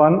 1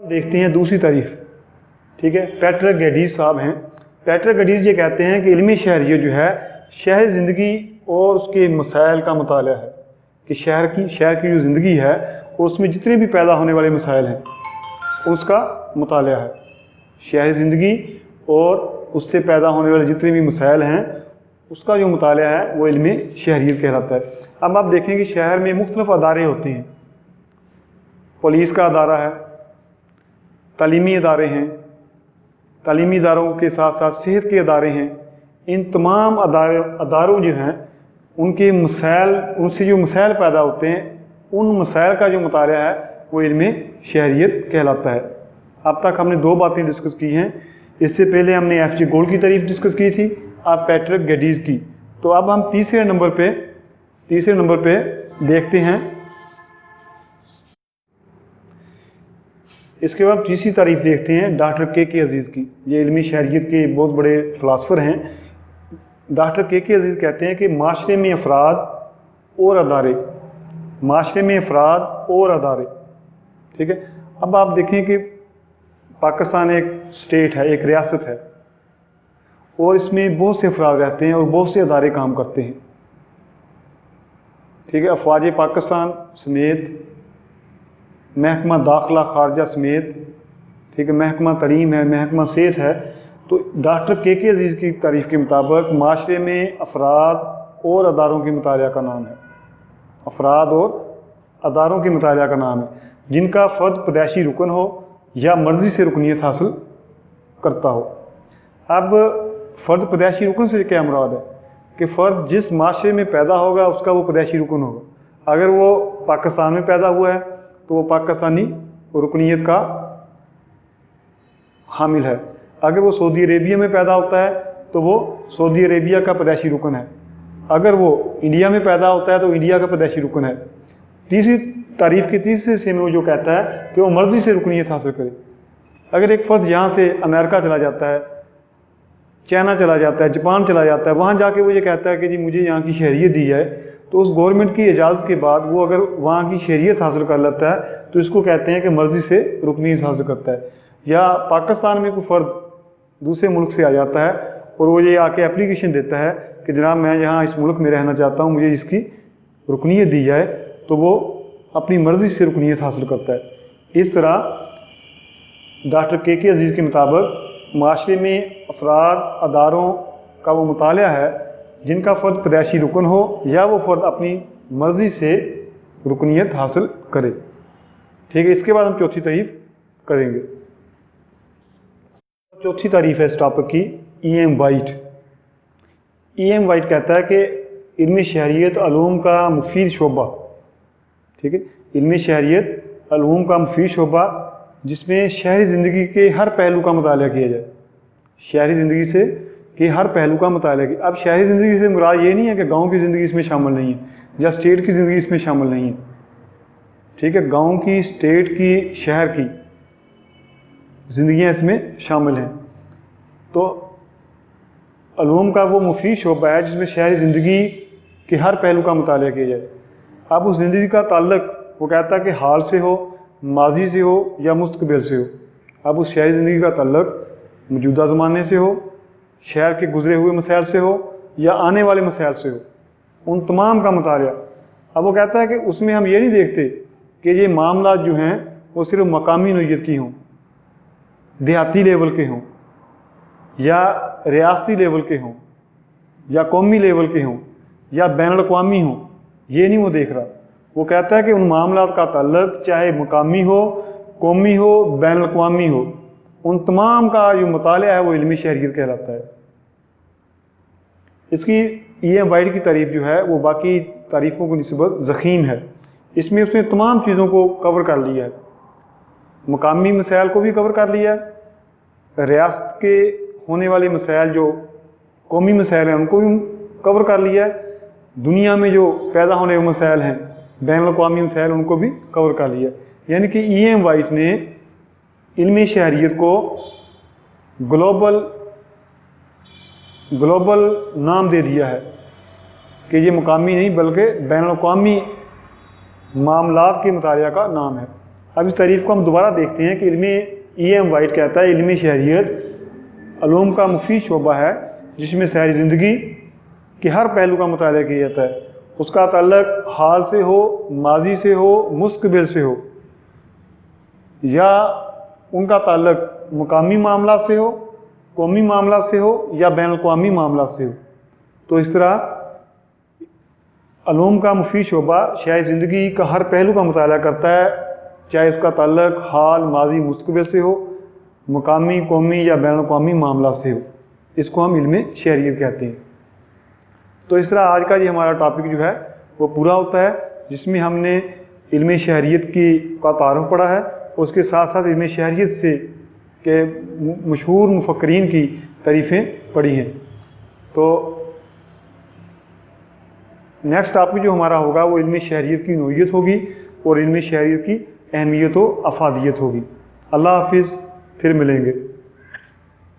دیکھتے ہیں دوسری تعریف، ٹھیک ہے۔ پیٹرک گیڈیز صاحب ہیں، پیٹرک گیڈیز یہ کہتے ہیں کہ علمی شہریت جو ہے شہری زندگی اور اس کے مسائل کا مطالعہ ہے، کہ شہر کی جو زندگی ہے اس میں جتنے بھی پیدا ہونے والے مسائل ہیں اس کا مطالعہ ہے۔ شہری زندگی اور اس سے پیدا ہونے والے جتنے بھی مسائل ہیں اس کا جو مطالعہ ہے وہ علم شہریت کہلاتا ہے۔ اب آپ دیکھیں کہ شہر میں مختلف ادارے ہوتے ہیں، پولیس کا ادارہ ہے، تعلیمی ادارے ہیں، تعلیمی اداروں کے ساتھ ساتھ صحت کے ادارے ہیں۔ ان تمام اداروں جو ہیں ان کے مسائل، ان سے جو مسائل پیدا ہوتے ہیں ان مسائل کا جو مطالعہ ہے وہ علم شہریت کہلاتا ہے۔ اب تک ہم نے دو باتیں ڈسکس کی ہیں، اس سے پہلے ہم نے ایف جے گولڈ کی تعریف ڈسکس کی تھی، اب پیٹرک گیڈیز کی۔ تو اب ہم تیسرے نمبر پہ دیکھتے ہیں۔ اس کے بعد تیسری تعریف دیکھتے ہیں ڈاکٹر کے عزیز کی۔ یہ علمی شہریت کے بہت بڑے فلاسفر ہیں۔ ڈاکٹر کے عزیز کہتے ہیں کہ معاشرے میں افراد اور ادارے، ٹھیک ہے۔ اب آپ دیکھیں کہ پاکستان ایک اسٹیٹ ہے، ایک ریاست ہے، اور اس میں بہت سے افراد رہتے ہیں اور بہت سے ادارے کام کرتے ہیں، ٹھیک ہے۔ افواج پاکستان سمیت، محکمہ داخلہ خارجہ سمیت، ٹھیک ہے، محکمہ تعلیم ہے، محکمہ صحت ہے۔ تو ڈاکٹر کے عزیز کی تعریف کے مطابق معاشرے میں افراد اور اداروں کے مطالعہ کا نام ہے، افراد اور اداروں کے مطالعہ کا نام ہے جن کا فرد پیدائشی رکن ہو یا مرضی سے رکنیت حاصل کرتا ہو۔ اب فرد پیدائشی رکن سے کیا مراد ہے کہ فرد جس معاشرے میں پیدا ہوگا اس کا وہ پیدائشی رکن ہوگا۔ اگر وہ پاکستان میں پیدا ہوا ہے تو وہ پاکستانی رکنیت کا حامل ہے، اگر وہ سعودی عربیہ میں پیدا ہوتا ہے تو وہ سعودی عربیہ کا پیدائشی رکن ہے، اگر وہ انڈیا میں پیدا ہوتا ہے تو انڈیا کا پیدائشی رکن ہے۔ تیسری تعریف کے تیسرے حصے میں وہ جو کہتا ہے کہ وہ مرضی سے رکنیت حاصل کرے۔ اگر ایک فرد یہاں سے امریکہ چلا جاتا ہے، چائنا چلا جاتا ہے، جاپان چلا جاتا ہے، وہاں جا کے وہ یہ کہتا ہے کہ جی مجھے یہاں کی شہریت دی جائے، تو اس گورنمنٹ کی اجازت کے بعد وہ اگر وہاں کی شہریت حاصل کر لیتا ہے تو اس کو کہتے ہیں کہ مرضی سے رکنیت حاصل کرتا ہے۔ یا پاکستان میں کوئی فرد دوسرے ملک سے آ جاتا ہے اور وہ یہ آ کے اپلیکیشن دیتا ہے کہ جناب میں یہاں اس ملک میں رہنا چاہتا ہوں، مجھے اس کی رکنیت دی جائے، تو وہ اپنی مرضی سے رکنیت حاصل کرتا ہے۔ اس طرح ڈاکٹر کے عزیز کے مطابق معاشرے میں افراد اداروں کا وہ مطالعہ ہے جن کا فرد پیدائشی رکن ہو یا وہ فرد اپنی مرضی سے رکنیت حاصل کرے، ٹھیک ہے۔ اس کے بعد ہم چوتھی تعریف کریں گے۔ چوتھی تعریف ہے اس ٹاپک کی E M White. E M White کہتا ہے کہ علمی شہریت علوم کا مفید شعبہ، ٹھیک ہے، علمی شہریت علوم کا مفید شعبہ جس میں شہری زندگی کے ہر پہلو کا مطالعہ کیا جائے، شہری زندگی سے کہ ہر پہلو کا مطالعہ کیا۔ اب شہری زندگی سے مراد یہ نہیں ہے کہ گاؤں کی زندگی اس میں شامل نہیں ہے یا اسٹیٹ کی زندگی اس میں شامل نہیں ہے، ٹھیک ہے، گاؤں کی، اسٹیٹ کی، شہر کی زندگیاں اس میں شامل ہیں۔ تو علوم کا وہ مفید شعبہ ہے جس میں شہری زندگی کے ہر پہلو کا مطالعہ کیا جائے۔ اب اس زندگی کا تعلق وہ کہتا ہے کہ حال سے ہو، ماضی سے ہو یا مستقبل سے ہو۔ اب اس شہری زندگی کا تعلق موجودہ زمانے سے ہو، شہر کے گزرے ہوئے مسائل سے ہو یا آنے والے مسائل سے ہو، ان تمام کا مطالعہ۔ اب وہ کہتا ہے کہ اس میں ہم یہ نہیں دیکھتے کہ یہ معاملات جو ہیں وہ صرف مقامی نوعیت کی ہوں، دیہاتی لیول کے ہوں یا ریاستی لیول کے ہوں یا قومی لیول کے ہوں یا بین الاقوامی ہوں، یہ نہیں وہ دیکھ رہا۔ وہ کہتا ہے کہ ان معاملات کا تعلق چاہے مقامی ہو، قومی ہو، بین الاقوامی ہو، ان تمام کا جو مطالعہ ہے وہ علمی شہریت کہلاتا ہے۔ اس کی ای ایم وائٹ کی تعریف جو ہے وہ باقی تعریفوں کی نسبت ضخیم ہے۔ اس میں اس نے تمام چیزوں کو کور کر لیا ہے، مقامی مسائل کو بھی کور کر لیا ہے، ریاست کے ہونے والے مسائل جو قومی مسائل ہیں ان کو بھی کور کر لیا ہے، دنیا میں جو پیدا ہونے والے مسائل ہیں، بین الاقوامی مسائل، ان کو بھی کور کر لیا ہے۔ یعنی کہ ای ایم وائٹ نے علمی شہریت کو گلوبل نام دے دیا ہے کہ یہ مقامی نہیں بلکہ بین الاقوامی معاملات کے مطالعہ کا نام ہے۔ اب اس تعریف کو ہم دوبارہ دیکھتے ہیں کہ علم ایم وائٹ کہتا ہے علم شہریت علوم کا مفید شعبہ ہے جس میں شہری زندگی کے ہر پہلو کا مطالعہ کیا جاتا ہے، اس کا تعلق حال سے ہو، ماضی سے ہو، مستقبل سے ہو، یا ان کا تعلق مقامی معاملات سے ہو، قومی معاملات سے ہو، یا بین الاقوامی معاملات سے ہو۔ تو اس طرح علوم کا مفید شعبہ شہری زندگی کا ہر پہلو کا مطالعہ کرتا ہے، چاہے اس کا تعلق حال، ماضی، مستقبل سے ہو، مقامی، قومی یا بین الاقوامی معاملات سے ہو۔ اس کو ہم علم شہریت کہتے ہیں۔ تو اس طرح آج کا یہ ہمارا ٹاپک جو ہے وہ پورا ہوتا ہے، جس میں ہم نے علم شہریت کا تعارف پڑھا ہے، اس کے ساتھ ساتھ علم شہریت سے کے مشہور مفکرین کی تعریفیں پڑھی ہیں۔ تو نیکسٹ ٹاپک جو ہمارا ہوگا وہ علم شہریت کی نوعیت ہوگی اور علم شہریت کی اہمیت و افادیت ہوگی۔ اللہ حافظ، پھر ملیں گے۔